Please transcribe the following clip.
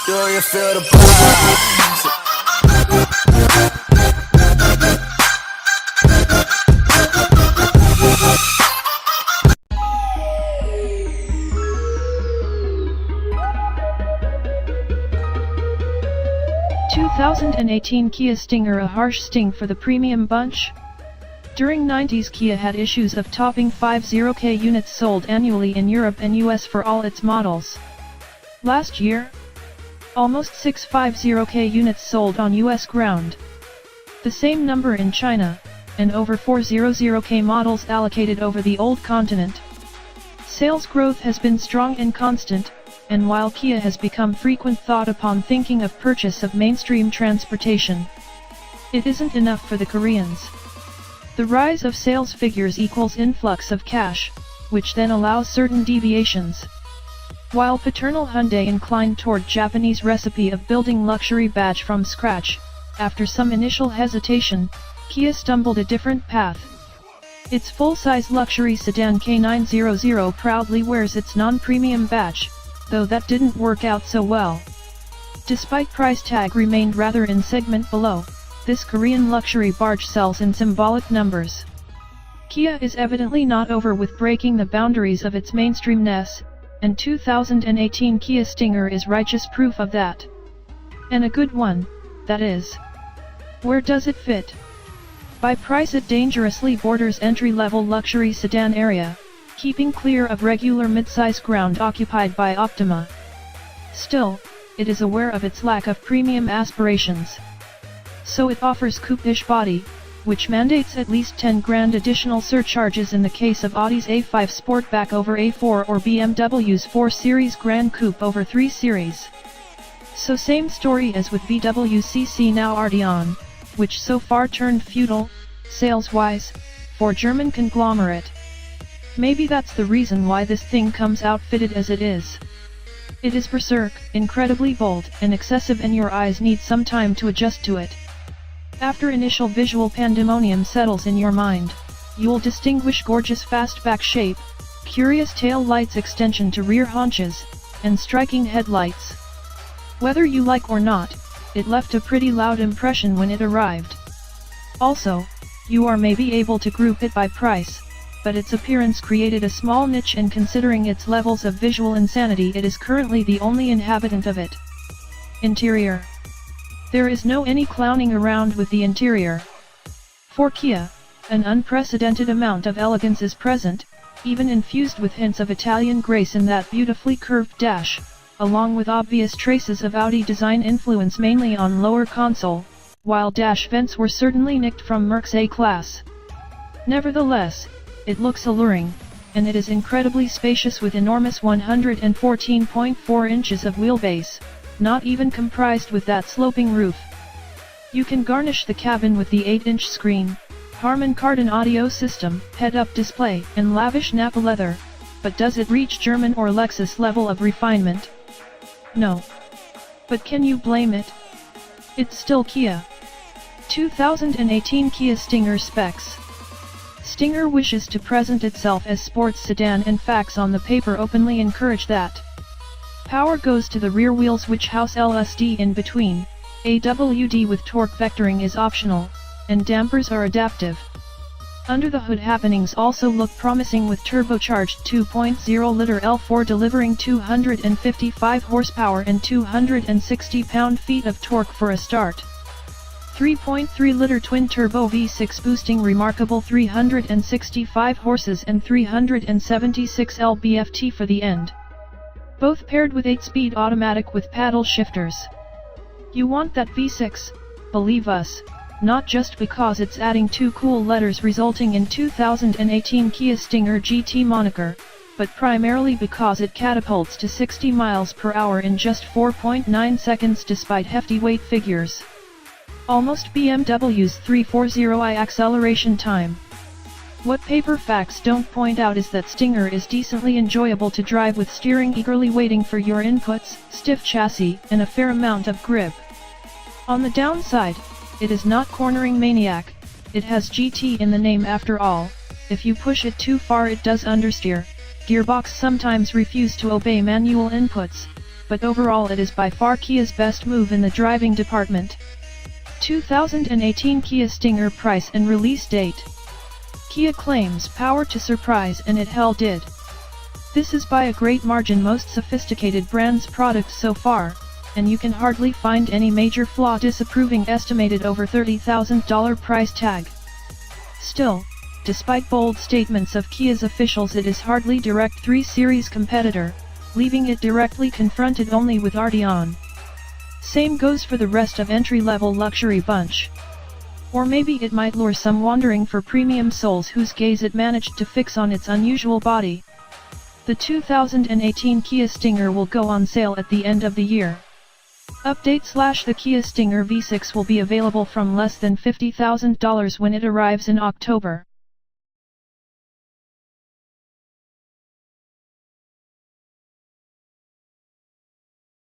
Do you feel the vibes? 2018 Kia Stinger, a harsh sting for the premium bunch? During 90s, Kia had issues of topping 50k units sold annually in Europe and US for all its models. Last year, almost 650k units sold on US ground. The same number in China, and over 400k models allocated over the old continent. Sales growth has been strong and constant, and while Kia has become frequent thought upon thinking of purchase of mainstream transportation, it isn't enough for the Koreans. The rise of sales figures equals influx of cash, which then allows certain deviations. While paternal Hyundai inclined toward Japanese recipe of building luxury badge from scratch, after some initial hesitation, Kia stumbled a different path. Its full-size luxury sedan K900 proudly wears its non-premium badge, though that didn't work out so well. Despite price tag remained rather in segment below, this Korean luxury barge sells in symbolic numbers. Kia is evidently not over with breaking the boundaries of its mainstreamness, and 2018 Kia Stinger is righteous proof of that. And a good one, that is. Where does it fit? By price, it dangerously borders entry-level luxury sedan area, keeping clear of regular midsize ground occupied by Optima. Still, it is aware of its lack of premium aspirations. So it offers coupe-ish body, which mandates at least 10 grand additional surcharges in the case of Audi's A5 Sportback over A4 or BMW's 4 Series Grand Coupe over 3 Series. So same story as with VW CC now Arteon, which so far turned feudal, sales-wise, for German conglomerate. Maybe that's the reason why this thing comes outfitted as it is. It is berserk, incredibly bold and excessive, and your eyes need some time to adjust to it. After initial visual pandemonium settles in your mind, you'll distinguish gorgeous fastback shape, curious tail lights extension to rear haunches, and striking headlights. Whether you like or not, it left a pretty loud impression when it arrived. Also, you are maybe able to group it by price, but its appearance created a small niche, and considering its levels of visual insanity, it is currently the only inhabitant of it. Interior. There is no any clowning around with the interior. For Kia, an unprecedented amount of elegance is present, even infused with hints of Italian grace in that beautifully curved dash, along with obvious traces of Audi design influence mainly on lower console, while dash vents were certainly nicked from Merc's A-Class. Nevertheless, it looks alluring, and it is incredibly spacious with enormous 114.4 inches of wheelbase, not even comprised with that sloping roof. You can garnish the cabin with the 8-inch screen, Harman Kardon audio system, head-up display, and lavish Nappa leather, but does it reach German or Lexus level of refinement? No. But can you blame it? It's still Kia. 2018 Kia Stinger specs. Stinger wishes to present itself as sports sedan, and facts on the paper openly encourage that. Power goes to the rear wheels, which house LSD in between. AWD with torque vectoring is optional, and dampers are adaptive. Under the hood happenings also look promising, with turbocharged 2.0-liter L4 delivering 255 horsepower and 260 pound-feet of torque for a start. 3.3-liter twin-turbo V6 boosting remarkable 365 horses and 376 lb-ft for the end. Both paired with 8-speed automatic with paddle shifters. You want that V6, believe us, not just because it's adding 2 cool letters resulting in 2018 Kia Stinger GT moniker, but primarily because it catapults to 60 miles per hour in just 4.9 seconds despite hefty weight figures. Almost BMW's 340i acceleration time. What paper facts don't point out is that Stinger is decently enjoyable to drive, with steering eagerly waiting for your inputs, stiff chassis, and a fair amount of grip. On the downside, it is not cornering maniac, it has GT in the name after all. If you push it too far it does understeer, gearbox sometimes refuse to obey manual inputs, but overall it is by far Kia's best move in the driving department. 2018 Kia Stinger price and release date. Kia claims power to surprise, and it hell did. This is by a great margin most sophisticated brand's products so far, and you can hardly find any major flaw disapproving estimated over $30,000 price tag. Still, despite bold statements of Kia's officials, it is hardly direct 3 Series competitor, leaving it directly confronted only with Arteon. Same goes for the rest of entry-level luxury bunch. Or maybe it might lure some wandering for premium souls whose gaze it managed to fix on its unusual body. The 2018 Kia Stinger will go on sale at the end of the year. Update: the Kia Stinger V6 will be available from less than $50,000 when it arrives in October.